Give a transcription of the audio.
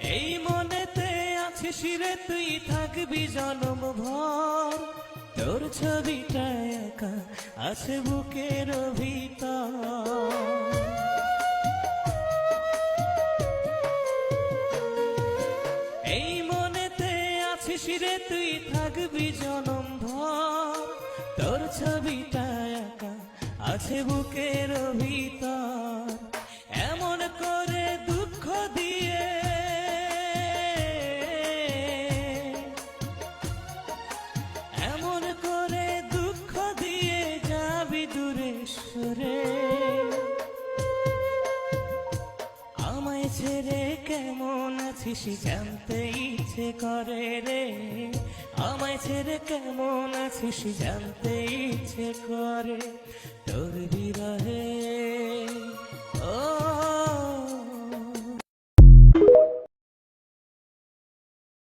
এই মনেতে আছিস রে তুই থাকবি জনম ভর, তোর ছবিটা একা আছে বুকের ভিতর। এই মনেতে আছিস রে তুই থাকবি জনম ভর, তোর ছবিটা একা আছে বুকের ভিতর। এমন করে দুঃখ দিয়ে, এমন করে দুঃখ দিয়ে যাবি দূরে সরে। আমায় ছেড়ে কেমন আছিস জানতে ইচ্ছে করে রে, আমায় ছেড়ে কেমন আছিস জানতে ইচ্ছে করে তোর বিরহে। ও